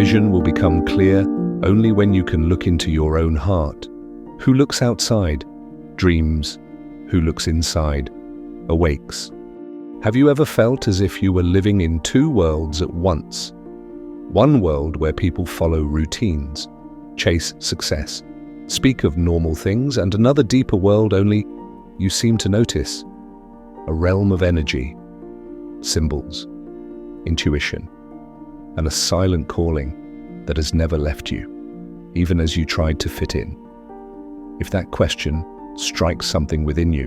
vision will become clear only when you can look into your own heart. Who looks outside, dreams. Who looks inside, awakes. Have you ever felt as if you were living in two worlds at once? One world where people follow routines, chase success, speak of normal things, and another deeper world only you seem to notice. A realm of energy, symbols, intuition, and a silent calling that has never left you, even as you tried to fit in. If that question strikes something within you,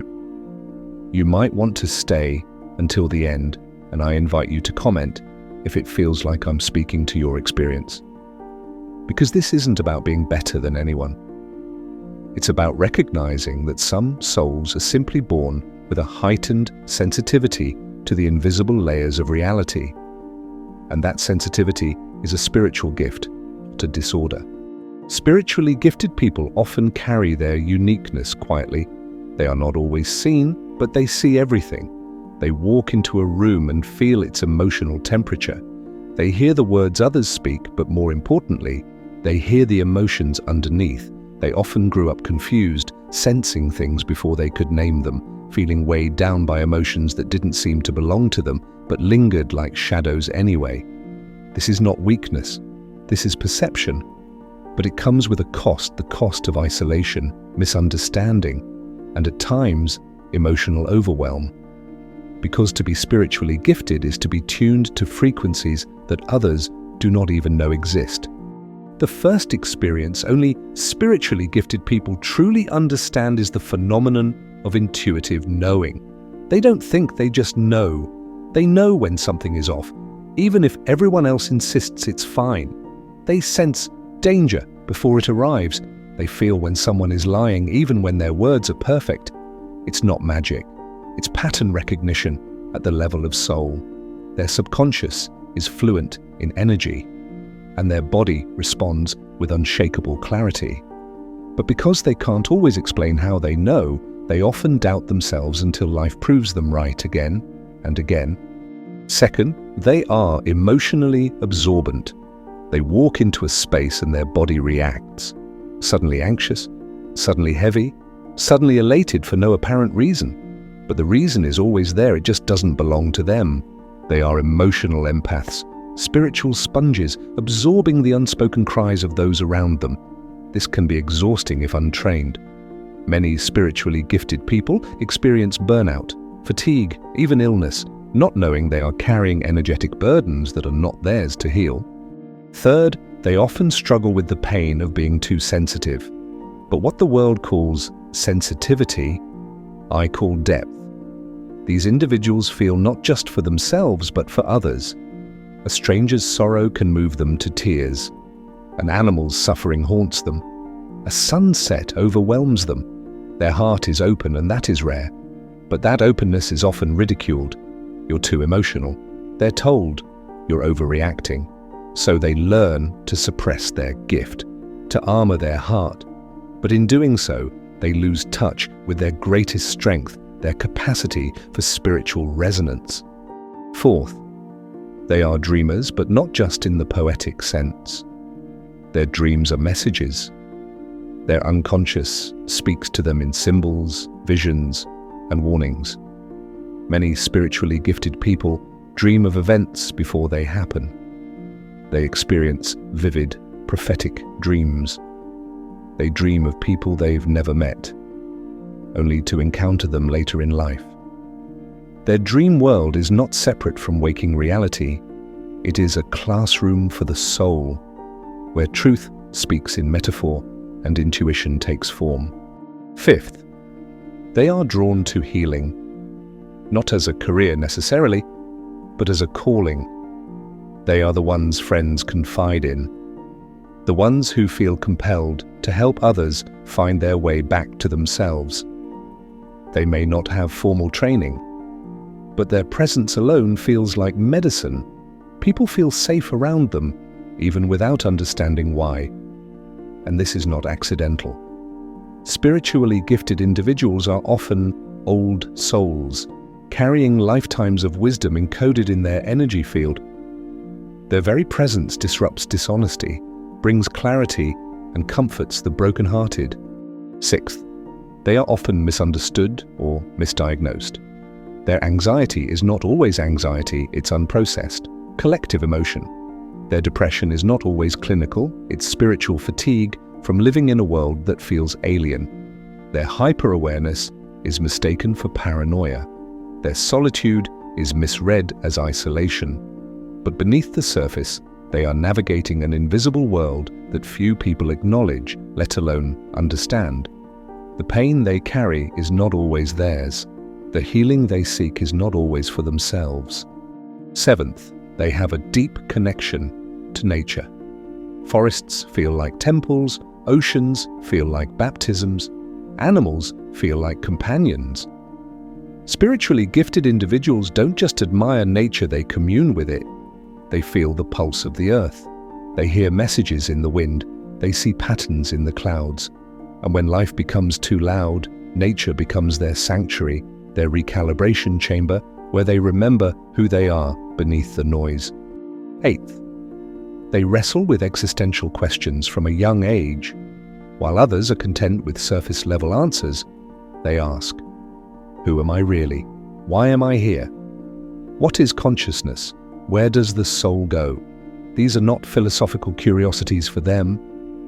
you might want to stay until the end, and I invite you to comment if it feels like I'm speaking to your experience. Because this isn't about being better than anyone. It's about recognizing that some souls are simply born with a heightened sensitivity to the invisible layers of reality. And that sensitivity is a spiritual gift, not a disorder. Spiritually gifted people often carry their uniqueness quietly. They are not always seen, but they see everything. They walk into a room and feel its emotional temperature. They hear the words others speak, but more importantly, they hear the emotions underneath. They often grew up confused, sensing things before they could name them, feeling weighed down by emotions that didn't seem to belong to them, but lingered like shadows anyway. This is not weakness. This is perception. But it comes with a cost, the cost of isolation, misunderstanding, and at times, emotional overwhelm. Because to be spiritually gifted is to be tuned to frequencies that others do not even know exist. The first experience only spiritually gifted people truly understand is the phenomenon of intuitive knowing. They don't think, they just know. They know when something is off, even if everyone else insists it's fine. They sense danger before it arrives. They feel when someone is lying, even when their words are perfect. It's not magic. It's pattern recognition at the level of soul. Their subconscious is fluent in energy, and their body responds with unshakable clarity. But because they can't always explain how they know, they often doubt themselves until life proves them right again and again. Second, they are emotionally absorbent. They walk into a space and their body reacts. Suddenly anxious, suddenly heavy, suddenly elated for no apparent reason. But the reason is always there, it just doesn't belong to them. They are emotional empaths, spiritual sponges, absorbing the unspoken cries of those around them. This can be exhausting if untrained. Many spiritually gifted people experience burnout, fatigue, even illness, not knowing they are carrying energetic burdens that are not theirs to heal. Third, they often struggle with the pain of being too sensitive. But what the world calls sensitivity, I call depth. These individuals feel not just for themselves, but for others. A stranger's sorrow can move them to tears. An animal's suffering haunts them. A sunset overwhelms them. Their heart is open, and that is rare. But that openness is often ridiculed. You're too emotional. They're told you're overreacting. So they learn to suppress their gift, to armor their heart. But in doing so, they lose touch with their greatest strength, their capacity for spiritual resonance. Fourth, they are dreamers, but not just in the poetic sense. Their dreams are messages. Their unconscious speaks to them in symbols, visions, and warnings. Many spiritually gifted people dream of events before they happen. They experience vivid, prophetic dreams. They dream of people they've never met, only to encounter them later in life. Their dream world is not separate from waking reality. It is a classroom for the soul, where truth speaks in metaphor and intuition takes form. Fifth, they are drawn to healing, not as a career necessarily, but as a calling. They are the ones friends confide in, the ones who feel compelled to help others find their way back to themselves. They may not have formal training, but their presence alone feels like medicine. People feel safe around them, even without understanding why. And this is not accidental. Spiritually gifted individuals are often old souls, carrying lifetimes of wisdom encoded in their energy field. Their very presence disrupts dishonesty, brings clarity, and comforts the brokenhearted. Sixth, they are often misunderstood or misdiagnosed. Their anxiety is not always anxiety, it's unprocessed, collective emotion. Their depression is not always clinical, it's spiritual fatigue from living in a world that feels alien. Their hyper-awareness is mistaken for paranoia. Their solitude is misread as isolation. But beneath the surface, they are navigating an invisible world that few people acknowledge, let alone understand. The pain they carry is not always theirs. The healing they seek is not always for themselves. Seventh, they have a deep connection to nature. Forests feel like temples, oceans feel like baptisms, animals feel like companions. Spiritually gifted individuals don't just admire nature, they commune with it. They feel the pulse of the earth. They hear messages in the wind. They see patterns in the clouds. And when life becomes too loud, nature becomes their sanctuary, their recalibration chamber, where they remember who they are beneath the noise. Eighth, they wrestle with existential questions from a young age. While others are content with surface-level answers, they ask, who am I really? Why am I here? What is consciousness? Where does the soul go? These are not philosophical curiosities for them.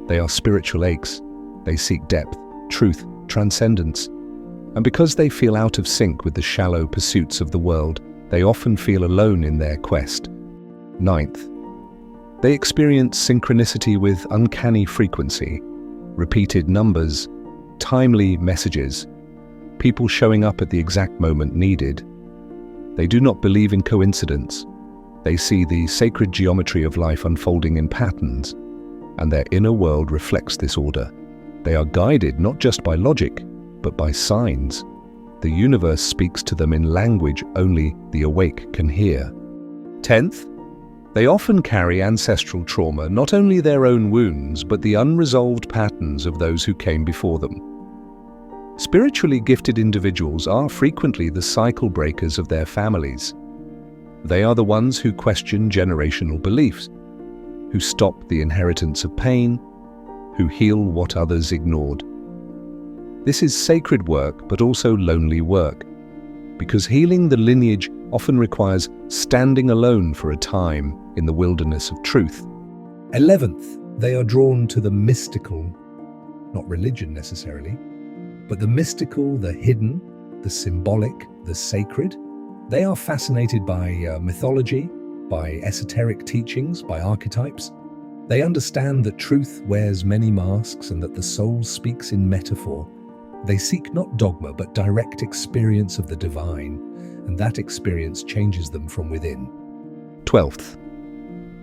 They are spiritual aches. They seek depth, truth, transcendence. And because they feel out of sync with the shallow pursuits of the world, they often feel alone in their quest. Ninth, they experience synchronicity with uncanny frequency, repeated numbers, timely messages, people showing up at the exact moment needed. They do not believe in coincidence. They see the sacred geometry of life unfolding in patterns, and their inner world reflects this order. They are guided not just by logic, but by signs. The universe speaks to them in language only the awake can hear. 10th, they often carry ancestral trauma, not only their own wounds, but the unresolved patterns of those who came before them. Spiritually gifted individuals are frequently the cycle breakers of their families. They are the ones who question generational beliefs, who stop the inheritance of pain, who heal what others ignored. This is sacred work, but also lonely work, because healing the lineage often requires standing alone for a time in the wilderness of truth. 11th, they are drawn to the mystical, not religion necessarily, but the mystical, the hidden, the symbolic, the sacred. They are fascinated by mythology, by esoteric teachings, by archetypes. They understand that truth wears many masks and that the soul speaks in metaphor. They seek not dogma, but direct experience of the divine, and that experience changes them from within. 12th,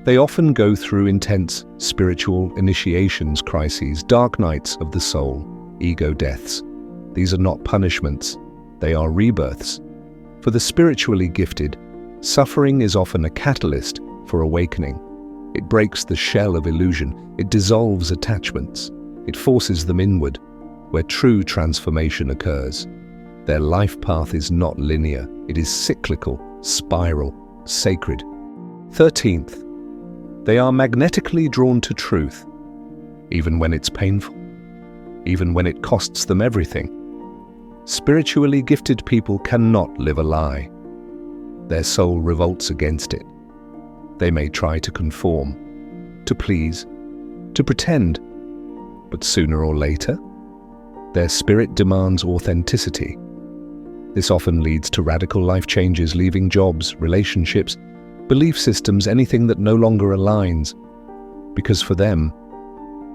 they often go through intense spiritual initiations, crises, dark nights of the soul, ego deaths. These are not punishments, they are rebirths. For the spiritually gifted, suffering is often a catalyst for awakening. It breaks the shell of illusion, it dissolves attachments, it forces them inward, where true transformation occurs. Their life path is not linear, it is cyclical, spiral, sacred. 13th, they are magnetically drawn to truth, even when it's painful, even when it costs them everything. Spiritually gifted people cannot live a lie. Their soul revolts against it. They may try to conform, to please, to pretend, but sooner or later, their spirit demands authenticity. This often leads to radical life changes, leaving jobs, relationships, belief systems, anything that no longer aligns, because for them,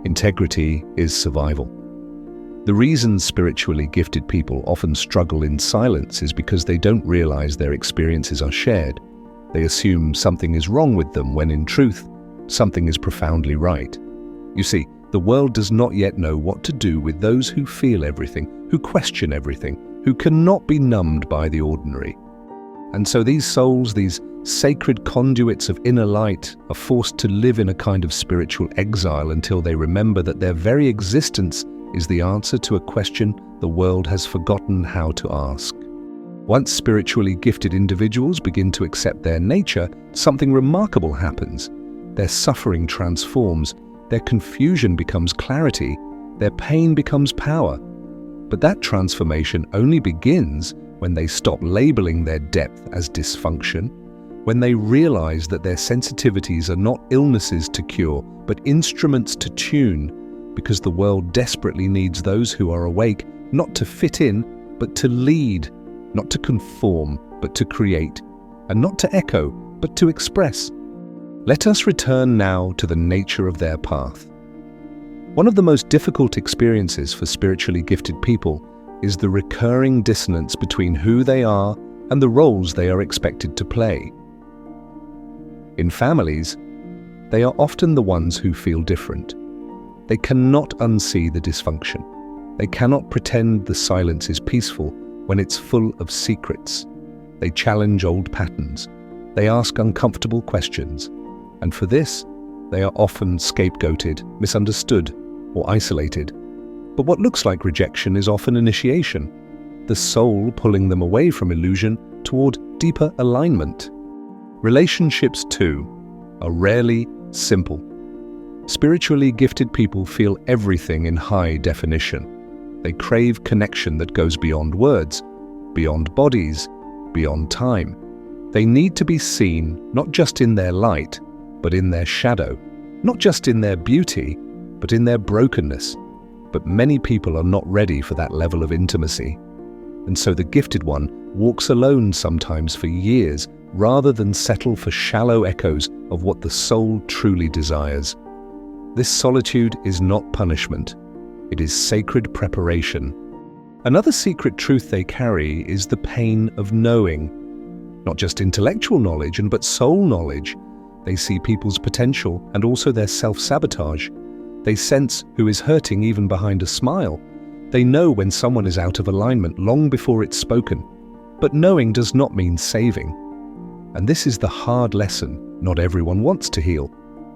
integrity is survival. The reason spiritually gifted people often struggle in silence is because they don't realize their experiences are shared. They assume something is wrong with them when in truth, something is profoundly right. You see, the world does not yet know what to do with those who feel everything, who question everything, who cannot be numbed by the ordinary. And so these souls, these sacred conduits of inner light, are forced to live in a kind of spiritual exile until they remember that their very existence is the answer to a question the world has forgotten how to ask. Once spiritually gifted individuals begin to accept their nature, something remarkable happens. Their suffering transforms, their confusion becomes clarity, their pain becomes power. But that transformation only begins when they stop labeling their depth as dysfunction, when they realize that their sensitivities are not illnesses to cure, but instruments to tune, because the world desperately needs those who are awake, not to fit in, but to lead, not to conform, but to create, and not to echo, but to express. Let us return now to the nature of their path. One of the most difficult experiences for spiritually gifted people is the recurring dissonance between who they are and the roles they are expected to play. In families, they are often the ones who feel different. They cannot unsee the dysfunction. They cannot pretend the silence is peaceful when it's full of secrets. They challenge old patterns. They ask uncomfortable questions. And for this, they are often scapegoated, misunderstood, or isolated. But what looks like rejection is often initiation, the soul pulling them away from illusion toward deeper alignment. Relationships, too, are rarely simple. Spiritually gifted people feel everything in high definition. They crave connection that goes beyond words, beyond bodies, beyond time. They need to be seen not just in their light, but in their shadow, not just in their beauty, but in their brokenness. But many people are not ready for that level of intimacy. And so the gifted one walks alone sometimes for years, rather than settle for shallow echoes of what the soul truly desires. This solitude is not punishment. It is sacred preparation. Another secret truth they carry is the pain of knowing. Not just intellectual knowledge, but soul knowledge. They see people's potential and also their self-sabotage. They sense who is hurting even behind a smile. They know when someone is out of alignment long before it's spoken. But knowing does not mean saving. And this is the hard lesson. Not everyone wants to heal.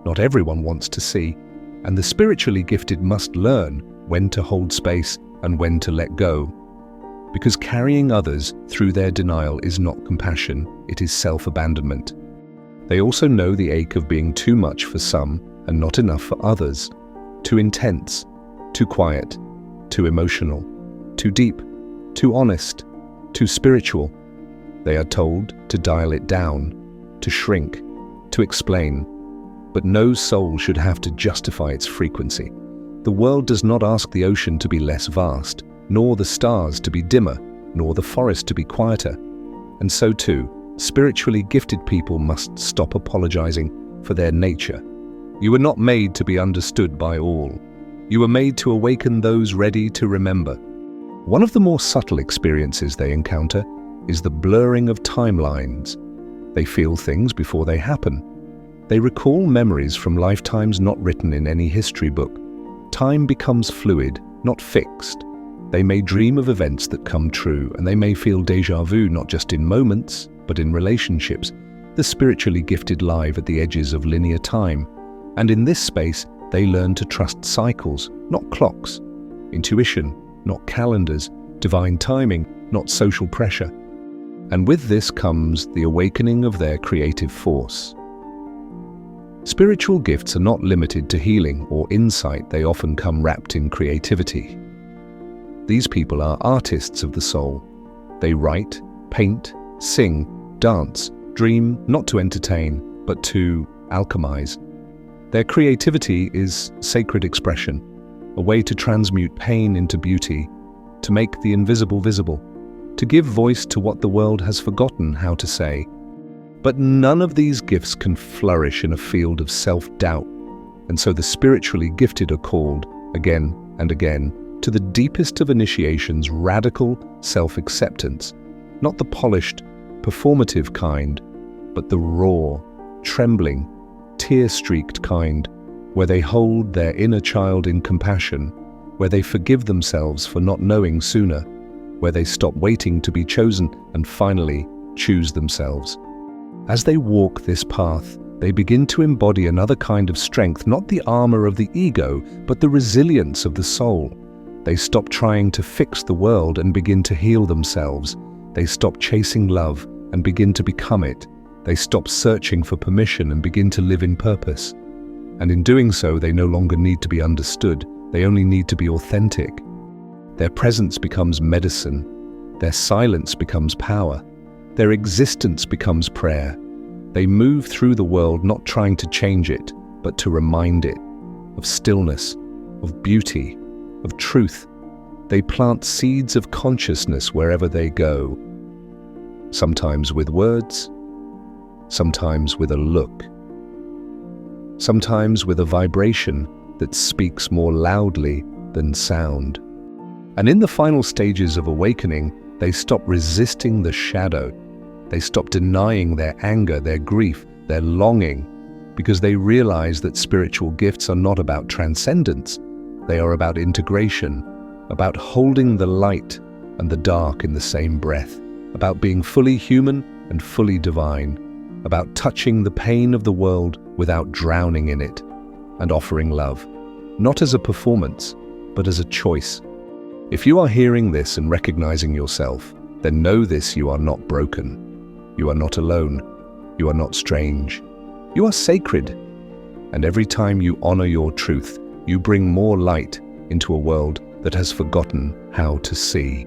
Not everyone wants to see. And the spiritually gifted must learn when to hold space and when to let go. Because carrying others through their denial is not compassion, it is self-abandonment. They also know the ache of being too much for some and not enough for others. Too intense, too quiet, too emotional, too deep, too honest, too spiritual. They are told to dial it down, to shrink, to explain. But no soul should have to justify its frequency. The world does not ask the ocean to be less vast, nor the stars to be dimmer, nor the forest to be quieter. And so too, spiritually gifted people must stop apologizing for their nature. You were not made to be understood by all. You were made to awaken those ready to remember. One of the more subtle experiences they encounter is the blurring of timelines. They feel things before they happen. They recall memories from lifetimes not written in any history book. Time becomes fluid, not fixed. They may dream of events that come true, and they may feel déjà vu not just in moments, but in relationships. The spiritually gifted live at the edges of linear time. And in this space, they learn to trust cycles, not clocks. Intuition, not calendars. Divine timing, not social pressure. And with this comes the awakening of their creative force. Spiritual gifts are not limited to healing or insight. They often come wrapped in creativity. These people are artists of the soul. They write, paint, sing, dance, dream, not to entertain, but to alchemize. Their creativity is sacred expression, a way to transmute pain into beauty, to make the invisible visible, to give voice to what the world has forgotten how to say. But none of these gifts can flourish in a field of self-doubt, and so the spiritually gifted are called, again and again, to the deepest of initiations, radical self-acceptance, not the polished, performative kind, but the raw, trembling, tear-streaked kind, where they hold their inner child in compassion, where they forgive themselves for not knowing sooner, where they stop waiting to be chosen and finally choose themselves. As they walk this path, they begin to embody another kind of strength, not the armor of the ego, but the resilience of the soul. They stop trying to fix the world and begin to heal themselves. They stop chasing love and begin to become it. They stop searching for permission and begin to live in purpose. And in doing so, they no longer need to be understood. They only need to be authentic. Their presence becomes medicine. Their silence becomes power. Their existence becomes prayer. They move through the world not trying to change it, but to remind it of stillness, of beauty, of truth. They plant seeds of consciousness wherever they go, sometimes with words, sometimes with a look, sometimes with a vibration that speaks more loudly than sound. And in the final stages of awakening, they stop resisting the shadow. They stop denying their anger, their grief, their longing, because they realize that spiritual gifts are not about transcendence. They are about integration, about holding the light and the dark in the same breath, about being fully human and fully divine, about touching the pain of the world without drowning in it, and offering love, not as a performance, but as a choice. If you are hearing this and recognizing yourself, then know this: you are not broken. You are not alone. You are not strange. You are sacred. And every time you honor your truth, you bring more light into a world that has forgotten how to see.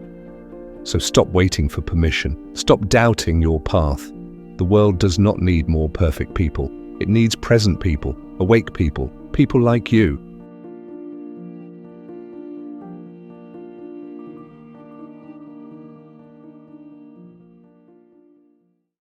So stop waiting for permission. Stop doubting your path. The world does not need more perfect people. It needs present people, awake people, people like you.